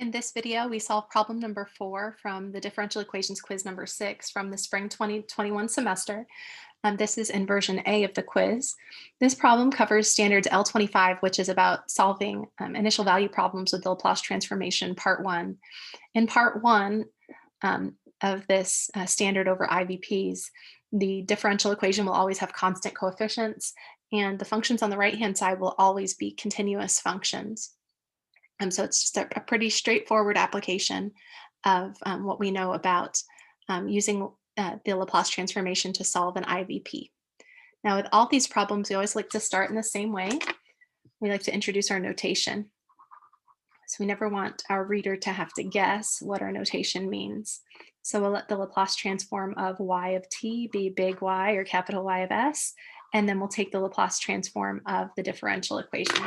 In this video, we solve problem number 4 from the differential equations quiz number 6 from the spring 2021 semester. This is in version A of the quiz. This problem covers standards L25, which is about solving initial value problems with the Laplace transformation, part 1. In part 1 of this standard over IVPs, the differential equation will always have constant coefficients, and the functions on the right-hand side will always be continuous functions. So it's just a pretty straightforward application of what we know about using the Laplace transformation to solve an IVP. Now, with all these problems, we always like to start in the same way. We like to introduce our notation. So we never want our reader to have to guess what our notation means. So we'll let the Laplace transform of y of t be big Y or capital Y of s, and then we'll take the Laplace transform of the differential equation.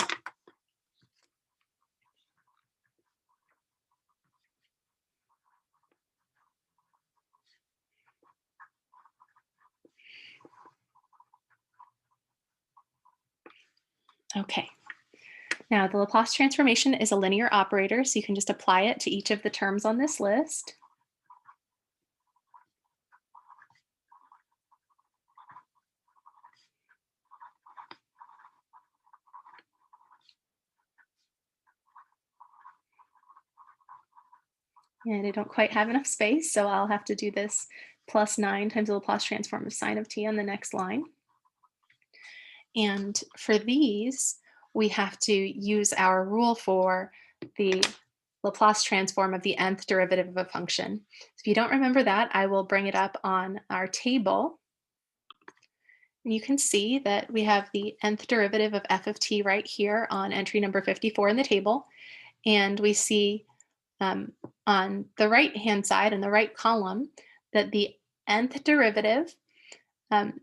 Okay. Now, the Laplace transformation is a linear operator, so you can just apply it to each of the terms on this list. And I don't quite have enough space, so I'll have to do this plus 9 times the Laplace transform of sine of t on the next line. And for these, we have to use our rule for the Laplace transform of the nth derivative of a function. So if you don't remember that, I will bring it up on our table. And you can see that we have the nth derivative of f of t right here on entry number 54 in the table. And we see on the right-hand side, in the right column, that the nth derivative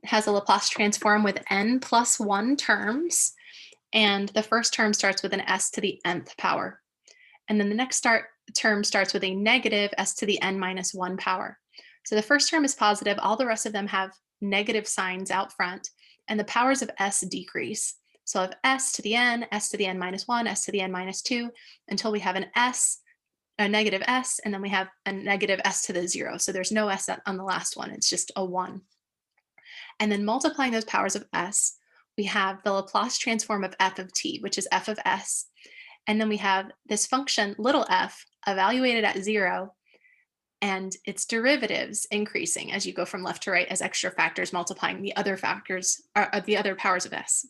has a Laplace transform with n plus 1 terms, and the first term starts with an s to the nth power. And then the next term starts with a negative s to the n minus 1 power. So the first term is positive, all the rest of them have negative signs out front, and the powers of s decrease. So I have s to the n minus 1, s to the n minus 2, until we have a negative s, and then we have a negative s to the 0. So there's no s on the last one, it's just a 1. And then multiplying those powers of s, we have the Laplace transform of f of t, which is f of s. And then we have this function, little f, evaluated at 0, and its derivatives increasing as you go from left to right as extra factors multiplying the other factors, the other powers of s.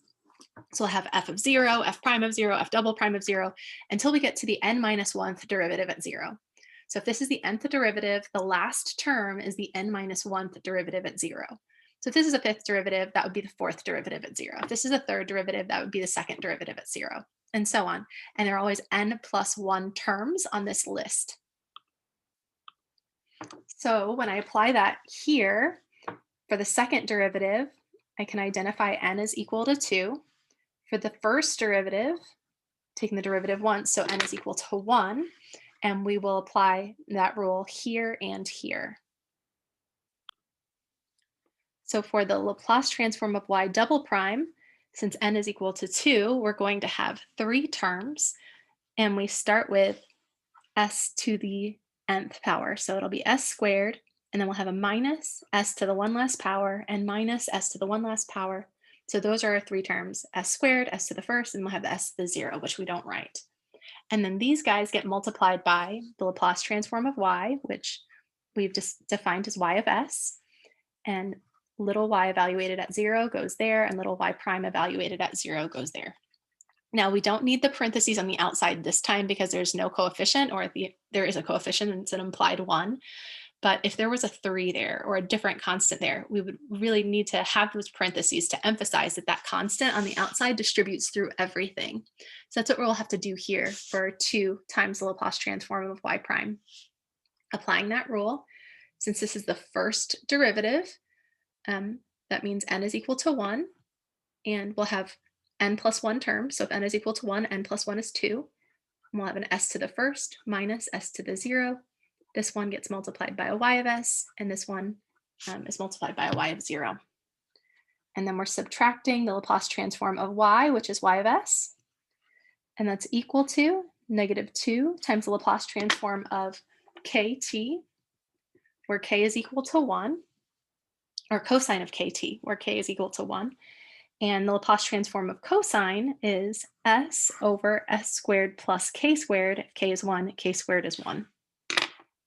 So we'll have f of 0, f prime of 0, f double prime of 0, until we get to the n minus 1th derivative at 0. So if this is the nth derivative, the last term is the n minus 1th derivative at 0. So if this is a 5th derivative, that would be the 4th derivative at 0. If this is a 3rd derivative, that would be the 2nd derivative at 0, and so on. And there are always n plus 1 terms on this list. So when I apply that here, for the 2nd derivative, I can identify n is equal to 2. For the first derivative, taking the derivative once, so n is equal to 1, and we will apply that rule here and here. So for the Laplace transform of y double prime, since n is equal to 2, we're going to have 3 terms, and we start with s to the nth power. So it'll be s squared, and then we'll have a minus s to the 1 last power, and minus s to the 1 last power. So those are our 3 terms, s squared, s to the first, and we'll have the s to the 0, which we don't write. And then these guys get multiplied by the Laplace transform of y, which we've just defined as y of s. And little y evaluated at 0 goes there, and little y prime evaluated at 0 goes there. Now, we don't need the parentheses on the outside this time because there's no coefficient, or there is a coefficient and it's an implied 1. But if there was a 3 there or a different constant there, we would really need to have those parentheses to emphasize that that constant on the outside distributes through everything. So that's what we'll have to do here for 2 times the Laplace transform of y prime. Applying that rule, since this is the first derivative, that means n is equal to 1, and we'll have n plus 1 terms. So if n is equal to 1, n plus 1 is 2. And we'll have an s to the first minus s to the 0. This one gets multiplied by a y of s, and this one is multiplied by a y of 0. And then we're subtracting the Laplace transform of y, which is y of s. And that's equal to -2 times the Laplace transform of kt, where k is equal to 1, or cosine of kt, where k is equal to 1. And the Laplace transform of cosine is s over s squared plus k squared. If k is 1, k squared is 1.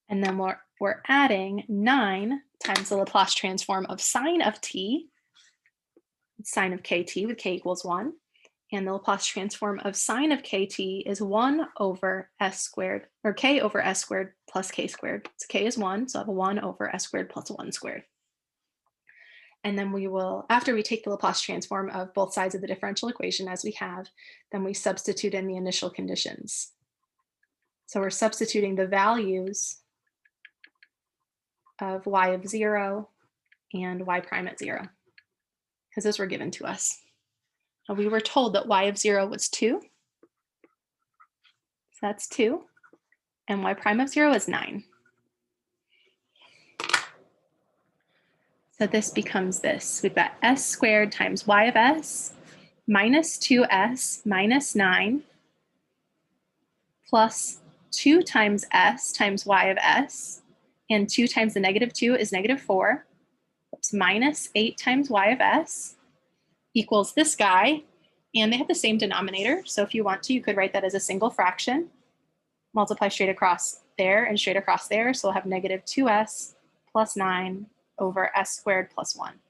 And then we're adding 9 times the Laplace transform of sine of t, sine of kt with k equals 1. And the Laplace transform of sine of kt is 1 over s squared, or k over s squared plus k squared. So k is 1, so I have a 1 over s squared plus 1 squared. And then we will, after we take the Laplace transform of both sides of the differential equation as we have, then we substitute in the initial conditions. So we're substituting the values of y of 0 and y prime at 0, because those were given to us. And we were told that y of 0 was 2. So that's 2. And y prime of 0 is 9. So this becomes this. We've got s squared times y of s minus 2s minus 9 plus 2 times s times y of s, and 2 times the -2 is -4. Oops, minus 8 times y of s equals this guy, and they have the same denominator. So if you want to, you could write that as a single fraction, multiply straight across there and straight across there. So we'll have -2s plus 9 over s squared plus 1.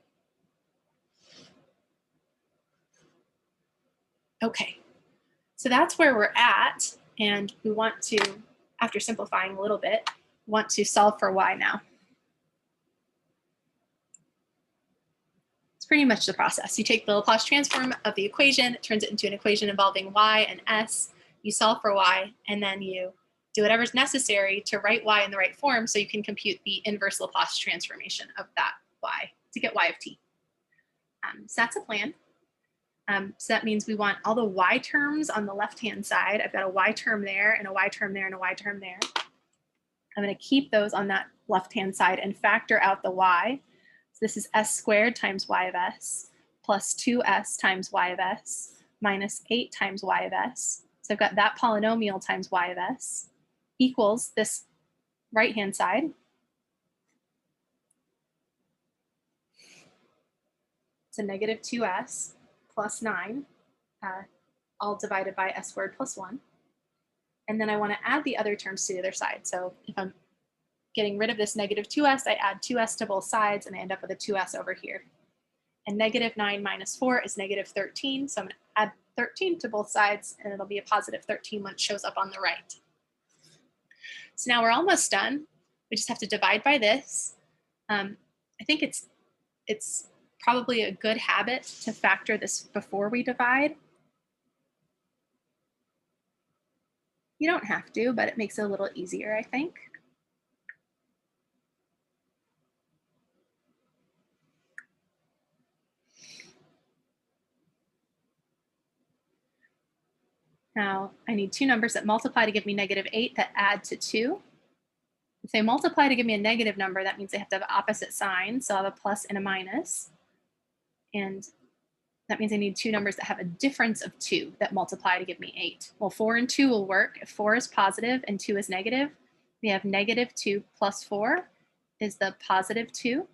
Okay, so that's where we're at, and we want to, after simplifying a little bit, want to solve for y now. It's pretty much the process. You take the Laplace transform of the equation, it turns it into an equation involving y and s, you solve for y, and then you do whatever's necessary to write y in the right form so you can compute the inverse Laplace transformation of that y to get y of t. So that's a plan. So that means we want all the y terms on the left-hand side. I've got a y term there, and a y term there, and a y term there. I'm going to keep those on that left-hand side and factor out the y. So this is s squared times y of s plus 2s times y of s minus 8 times y of s. So I've got that polynomial times y of s equals this right-hand side. It's a -2s plus 9, all divided by s squared plus 1. And then I want to add the other terms to the other side. So if I'm getting rid of this -2s, I add 2s to both sides, and I end up with a 2s over here. And -9 minus 4 is -13, so I'm going to add 13 to both sides, and it'll be a +13 when it shows up on the right. So now we're almost done. We just have to divide by this. I think it's probably a good habit to factor this before we divide. You don't have to, but it makes it a little easier, I think. Now, I need two numbers that multiply to give me -8 that add to 2. If they multiply to give me a negative number, that means they have to have opposite signs. So I'll have a plus and a minus. And that means I need two numbers that have a difference of 2 that multiply to give me 8. Well, 4 and 2 will work. If 4 is positive and 2 is negative, we have -2 plus 4 is the +2,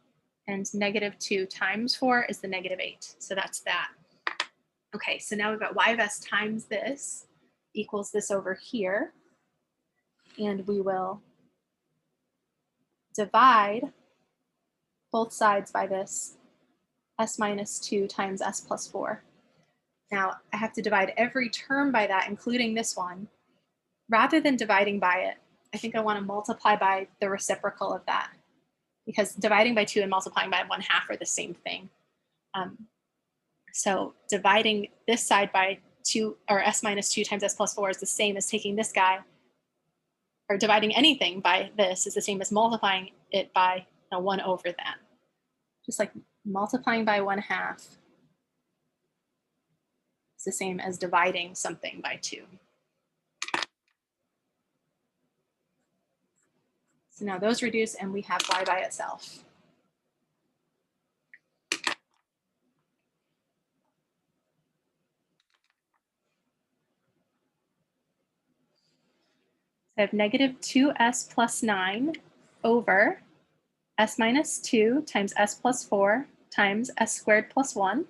and -2 times 4 is the -8. So that's that. Okay, so now we've got y of s times this equals this over here. And we will divide both sides by this s minus 2 times s plus 4. Now, I have to divide every term by that, including this one. Rather than dividing by it, I think I want to multiply by the reciprocal of that, because dividing by 2 and multiplying by 1/2 are the same thing. So dividing this side by 2, or s minus 2 times s plus 4, is the same as taking this guy, or dividing anything by this is the same as multiplying it by 1 over that. Just like multiplying by 1/2 is the same as dividing something by 2. So now those reduce, and we have y by itself. I have negative 2s plus 9 over s minus 2 times s plus 4 times s squared plus 1.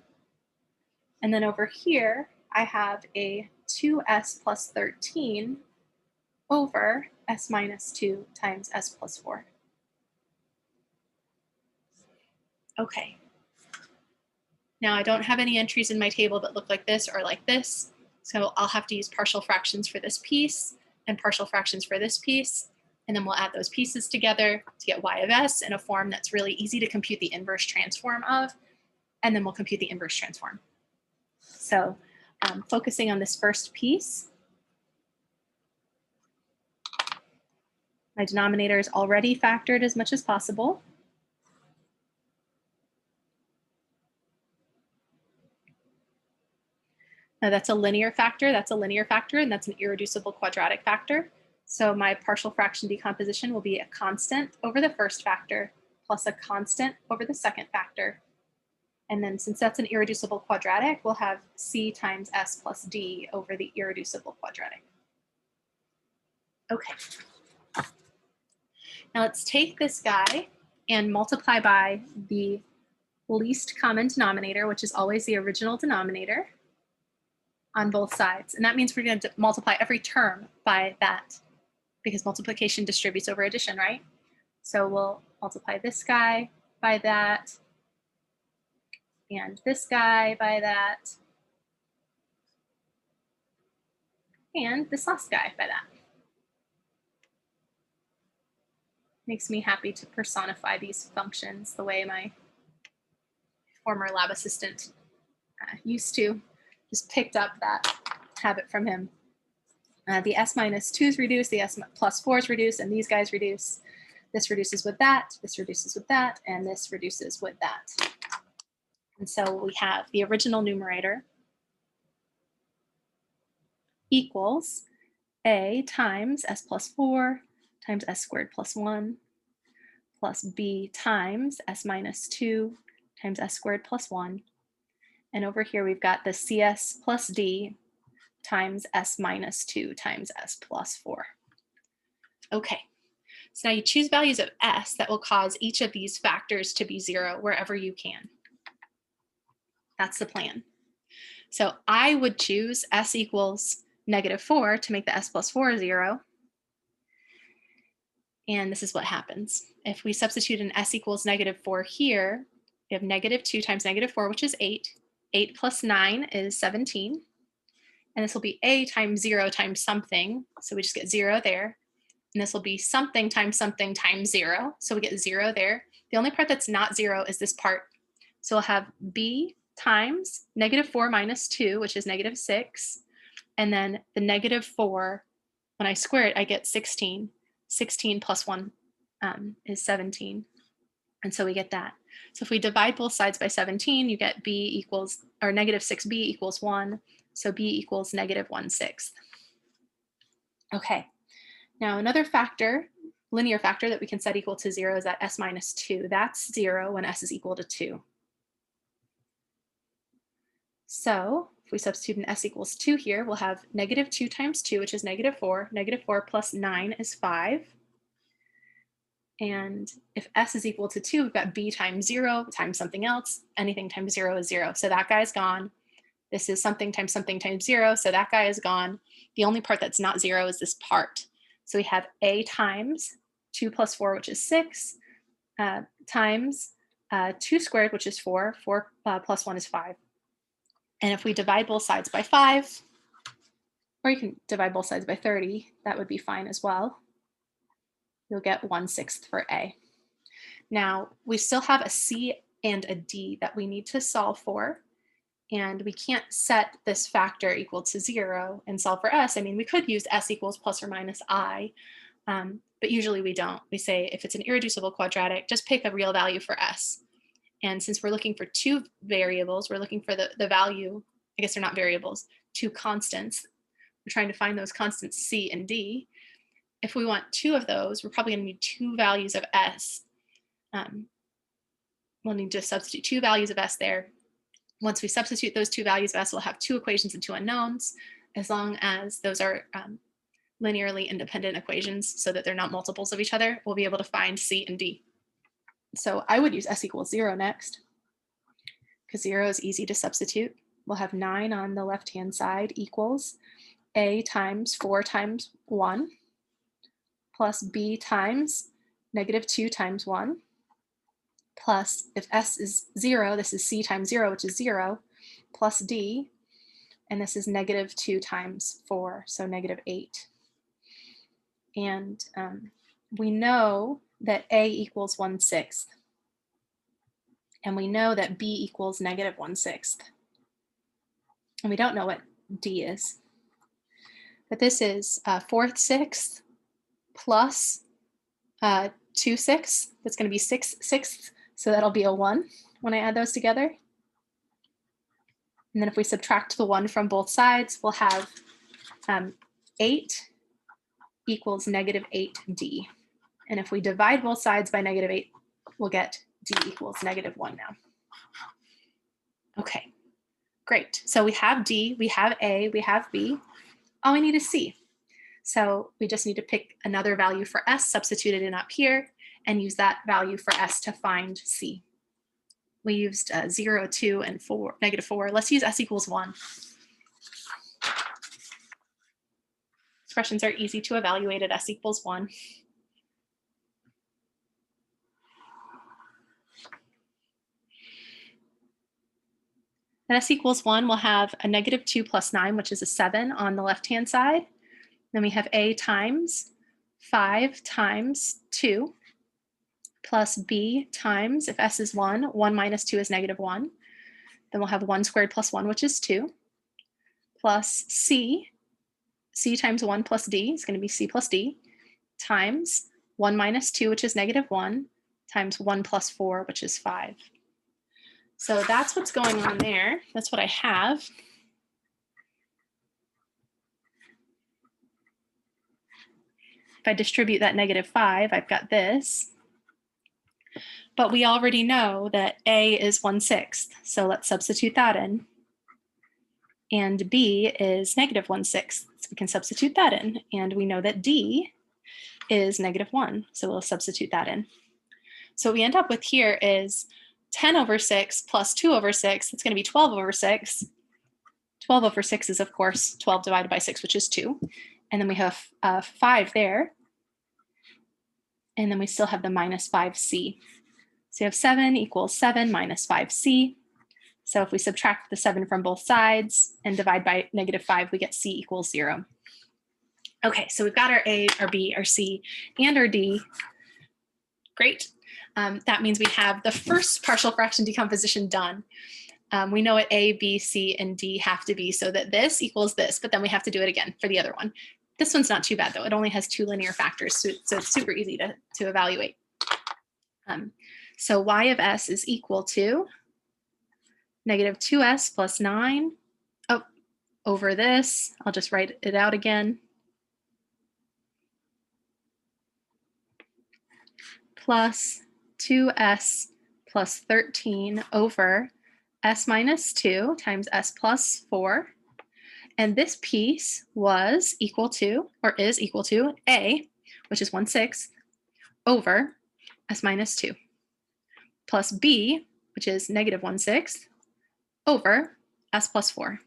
And then over here, I have a 2s plus 13 over s minus 2 times s plus 4. Okay. Now I don't have any entries in my table that look like this or like this, so I'll have to use partial fractions for this piece and partial fractions for this piece, and then we'll add those pieces together to get y of s in a form that's really easy to compute the inverse transform of, and then we'll compute the inverse transform. So focusing on this first piece, my denominator is already factored as much as possible. Now that's a linear factor, and that's an irreducible quadratic factor. So my partial fraction decomposition will be a constant over the first factor plus a constant over the second factor. And then since that's an irreducible quadratic, we'll have c times s plus d over the irreducible quadratic. Okay. Now let's take this guy and multiply by the least common denominator, which is always the original denominator, on both sides. And that means we're going to multiply every term by that, because multiplication distributes over addition, right? So we'll multiply this guy by that, and this guy by that, and this last guy by that. Makes me happy to personify these functions the way my former lab assistant used to. Just picked up that habit from him. The s minus 2's reduce, the s plus 4's reduce, and these guys reduce. This reduces with that, this reduces with that, and this reduces with that. And so we have the original numerator equals a times s plus 4 times s squared plus 1 plus b times s minus 2 times s squared plus 1. And over here we've got the cs plus d times s minus 2 times s plus 4. Okay, so now you choose values of s that will cause each of these factors to be 0 wherever you can. That's the plan. So I would choose s equals -4 to make the s plus 4 0. And this is what happens. If we substitute an s equals -4 here, we have -2 times -4, which is 8. 8 plus 9 is 17. And this will be a times 0 times something. So we just get 0 there. And this will be something times 0. So we get 0 there. The only part that's not 0 is this part. So we'll have b times -4 minus 2, which is -6. And then the -4, when I square it, I get 16. 16 plus 1 is 17. And so we get that. So if we divide both sides by 17, you get b equals, or -6b equals 1. So b equals -1/6. Okay. Now another factor, linear factor that we can set equal to 0 is that s minus 2. That's 0 when s is equal to 2. So if we substitute an s equals 2 here, we'll have -2 times 2, which is -4. -4 plus 9 is 5. And if s is equal to 2, we've got b times 0 times something else. Anything times 0 is 0. So that guy's gone. This is something times 0. So that guy is gone. The only part that's not 0 is this part. So we have a times 2 plus 4, which is 6, times 2 squared, which is 4. 4 plus 1 is 5. And if we divide both sides by 5, or you can divide both sides by 30, that would be fine as well. You'll get 1/6 for a. Now, we still have a c and a d that we need to solve for. And we can't set this factor equal to 0 and solve for s. I mean, we could use s equals plus or minus I, but usually we don't. We say if it's an irreducible quadratic, just pick a real value for s. And since we're looking for two variables, we're looking for the value, I guess they're not variables, two constants. We're trying to find those constants c and d. If we want two of those, we're probably going to need two values of s. We'll need to substitute two values of s there. Once we substitute those two values of s, we'll have two equations and two unknowns, as long as those are linearly independent equations so that they're not multiples of each other, we'll be able to find C and D. So I would use S equals 0 next, because 0 is easy to substitute. We'll have 9 on the left-hand side equals A times 4 times 1 plus B times -2 times 1 plus, if S is 0, this is C times 0, which is 0, plus D, and this is -2 times 4, so -8. And we know that A equals 1/6. And we know that B equals -1/6. And we don't know what D is. But this is 4/6 plus 2/6. That's going to be 6/6. So that'll be a 1 when I add those together. And then if we subtract the 1 from both sides, we'll have 8 equals -8D. And if we divide both sides by -8, we'll get D equals -1 now. Okay, great. So we have D, we have A, we have B. All we need is C. So we just need to pick another value for S, substitute it in up here, and use that value for S to find C. We used 0, 2, and -4. Let's use S equals 1. Expressions are easy to evaluate at S equals 1. At S equals 1, we'll have a -2 plus 9, which is a 7 on the left-hand side. Then we have A times 5 times 2 plus B times, if S is 1, 1 minus 2 is -1. Then we'll have 1 squared plus 1, which is 2, plus C times 1 plus D is going to be C plus D, times 1 minus 2, which is -1, times 1 plus 4, which is 5. So that's what's going on there. That's what I have. If I distribute that -5, I've got this. But we already know that A is 1/6, so let's substitute that in. And B is -1/6, so we can substitute that in. And we know that D is -1, so we'll substitute that in. So what we end up with here is 10/6 plus 2/6, that's going to be 12/6. 12/6 is, of course, 12 divided by 6, which is 2. And then we have 5 there. And then we still have the -5C. So you have 7 equals 7 minus 5C. So if we subtract the 7 from both sides and divide by -5, we get C equals 0. Okay, so we've got our A, our B, our C, and our D. Great. That means we have the first partial fraction decomposition done. We know what A, B, C, and D have to be so that this equals this, but then we have to do it again for the other one. This one's not too bad, though. It only has 2 linear factors, so it's super easy to evaluate. So y of s is equal to -2s plus 9 over this. I'll just write it out again. Plus 2s plus 13 over s minus 2 times s plus 4. And this piece was equal to, or is equal to, A, which is 1/6, over s minus 2, plus B, which is -1/6, over s plus 4,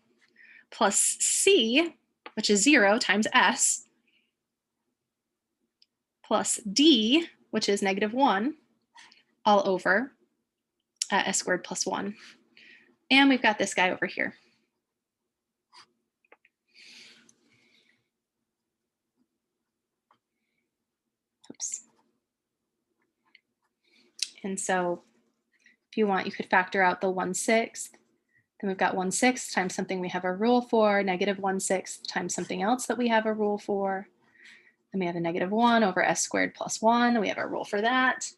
plus C, which is 0 times s, plus D, which is -1, all over s squared plus 1. And we've got this guy over here. Oops. And so if you want, you could factor out the 1/6. Then we've got 1/6 times something we have a rule for, -1/6 times something else that we have a rule for. Then we have a -1 over s squared plus 1. We have a rule for that.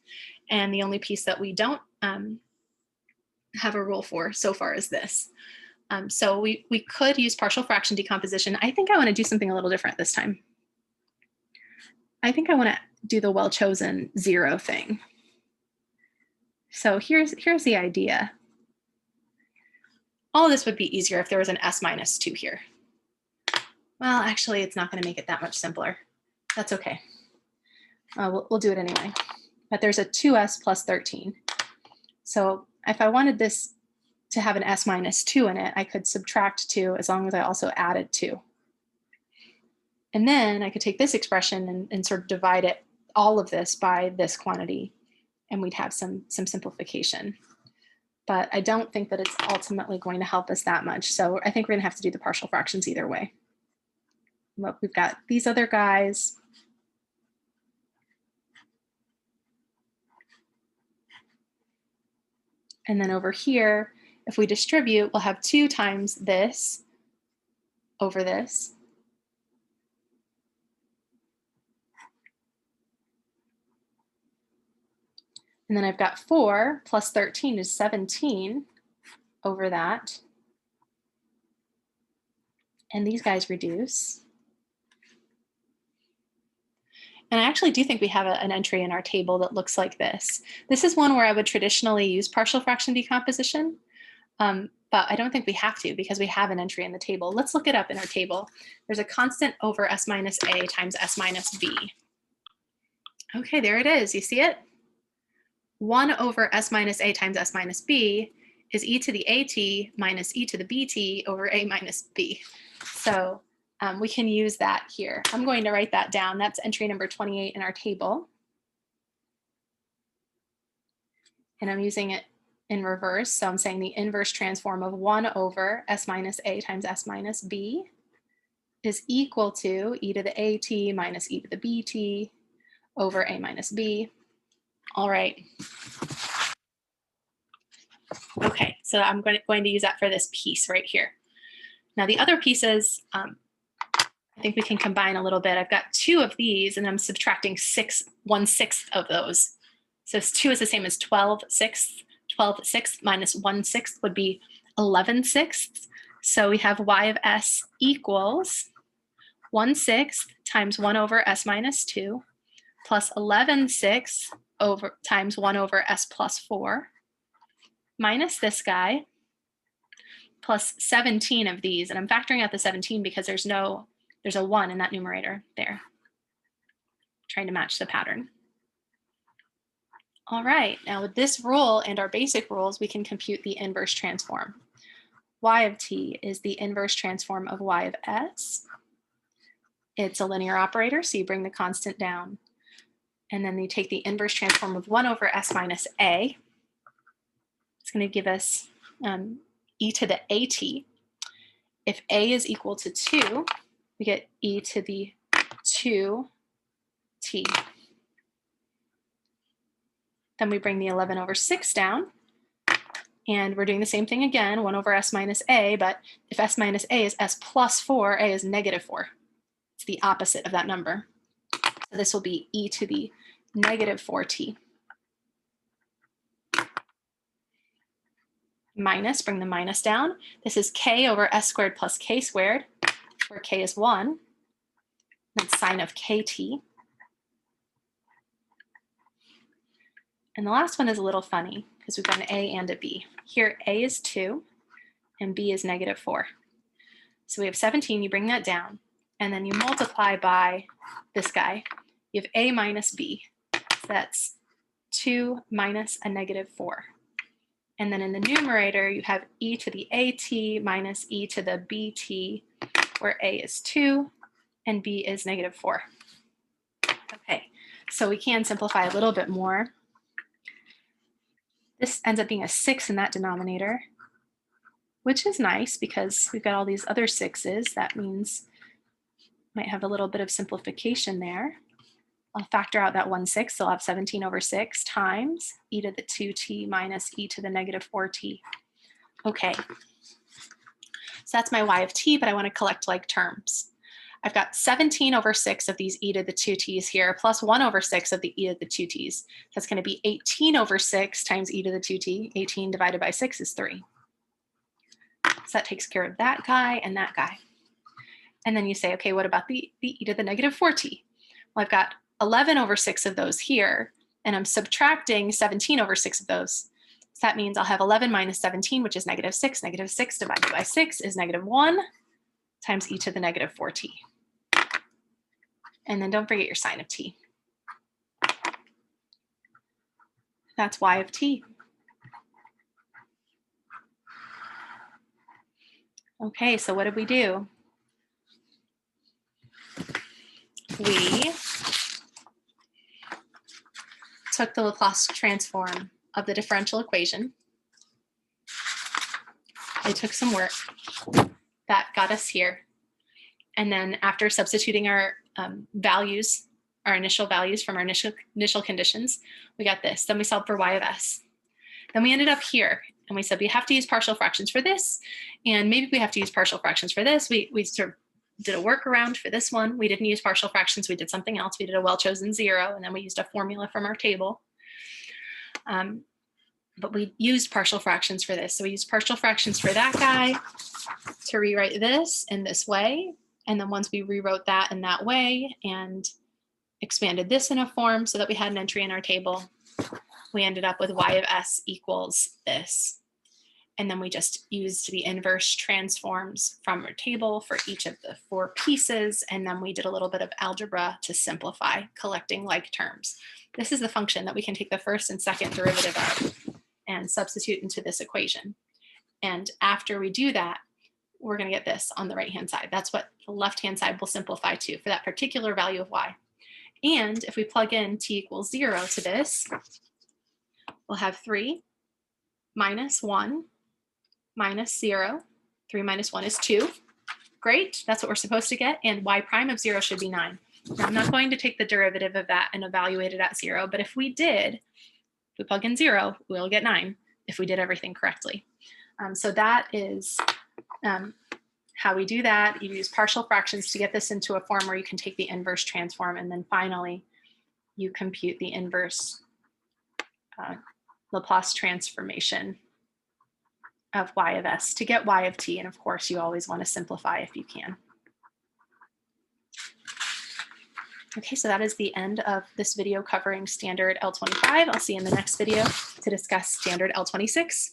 And the only piece that we don't have a rule for so far is this. So we could use partial fraction decomposition. I think I want to do something a little different this time. I think I want to do the well-chosen 0 thing. So here's the idea. All of this would be easier if there was an s minus 2 here. Well, actually, it's not going to make it that much simpler. That's okay. We'll do it anyway. But there's a 2s plus 13. So if I wanted this to have an s minus 2 in it, I could subtract 2 as long as I also added 2. And then I could take this expression and sort of divide it, all of this, by this quantity, and we'd have some simplification. But I don't think that it's ultimately going to help us that much. So I think we're going to have to do the partial fractions either way. Look, we've got these other guys. And then over here, if we distribute, we'll have 2 times this over this. And then I've got 4 plus 13 is 17 over that. And these guys reduce. And I actually do think we have an entry in our table that looks like this. This is one where I would traditionally use partial fraction decomposition, but I don't think we have to because we have an entry in the table. Let's look it up in our table. There's a constant over s minus a times s minus b. Okay, there it is. You see it? 1 over s minus a times s minus b is e to the at minus e to the bt over a minus b. So we can use that here. I'm going to write that down. That's entry number 28 in our table. And I'm using it in reverse. So I'm saying the inverse transform of 1 over s minus a times s minus b is equal to e to the at minus e to the bt over a minus b. All right. Okay, so I'm going to use that for this piece right here. Now the other pieces, I think we can combine a little bit. I've got 2 of these and I'm subtracting 1/6 of those. So 2 is the same as 12/6. 12/6 minus 1/6 would be 11/6. So we have y of s equals 1/6 times 1 over s minus 2 plus 11/6 times 1 over s plus 4 minus this guy plus 17 of these. And I'm factoring out the 17 because there's a 1 in that numerator there. Trying to match the pattern. All right, now with this rule and our basic rules, we can compute the inverse transform. Y of t is the inverse transform of y of s. It's a linear operator, so you bring the constant down. And then you take the inverse transform of 1 over s minus a. It's going to give us e to the at. If a is equal to 2, we get e to the 2t. Then we bring the 11/6 down, and we're doing the same thing again, 1 over s minus a, but if s minus a is s plus 4, a is negative 4. It's the opposite of that number. So this will be e to the negative 4t. Minus, bring the minus down. This is k over s squared plus k squared, where k is 1. That's sine of kt. And the last one is a little funny because we've got an a and a b. Here a is 2 and b is negative 4. So we have 17, you bring that down, and then you multiply by this guy. You have a minus b. So that's 2 minus a negative 4. And then in the numerator, you have e to the at minus e to the bt, where a is 2 and b is negative 4. Okay, so we can simplify a little bit more. This ends up being a 6 in that denominator, which is nice because we've got all these other 6s. That means might have a little bit of simplification there. I'll factor out that 1/6, so I'll have 17/6 times e to the 2t minus e to the negative 4t. Okay, so that's my y of t, but I want to collect like terms. I've got 17/6 of these e to the 2t's here, plus 1/6 of the e to the 2t's. That's going to be 18/6 times e to the 2t. 18 divided by 6 is 3. So that takes care of that guy and that guy. And then you say, okay, what about the e to the negative 4t? Well, I've got 11/6 of those here, and I'm subtracting 17/6 of those. So that means I'll have 11 minus 17, which is negative 6. Negative 6 divided by 6 is negative 1. times e to the negative 4t. And then don't forget your sine of t. That's y of t. Okay, so what did we do? We took the Laplace transform of the differential equation. It took some work. That got us here. And then after substituting our values, our initial values from our initial conditions, we got this. Then we solved for y of s. Then we ended up here, and we said we have to use partial fractions for this, and maybe we have to use partial fractions for this. We sort of did a workaround for this one. We didn't use partial fractions. We did something else. We did a well-chosen zero, and then we used a formula from our table. But we used partial fractions for this. So we used partial fractions for that guy to rewrite this in this way. And then once we rewrote that in that way and expanded this in a form so that we had an entry in our table, we ended up with y of s equals this. And then we just used the inverse transforms from our table for each of the 4 pieces. And then we did a little bit of algebra to simplify, collecting like terms. This is the function that we can take the first and second derivative of and substitute into this equation. And after we do that, we're going to get this on the right-hand side. That's what the left-hand side will simplify to for that particular value of y. And if we plug in t equals 0 to this, we'll have 3 minus 1 minus 0. 3 minus 1 is 2. Great, that's what we're supposed to get. And y prime of 0 should be 9. Now, I'm not going to take the derivative of that and evaluate it at 0, but if we did, if we plug in 0, we'll get 9 if we did everything correctly. So that is how we do that. You use partial fractions to get this into a form where you can take the inverse transform, and then finally you compute the inverse Laplace transformation of y of s to get y of t. And of course, you always want to simplify if you can. Okay, so that is the end of this video covering standard L25. I'll see you in the next video to discuss standard L26.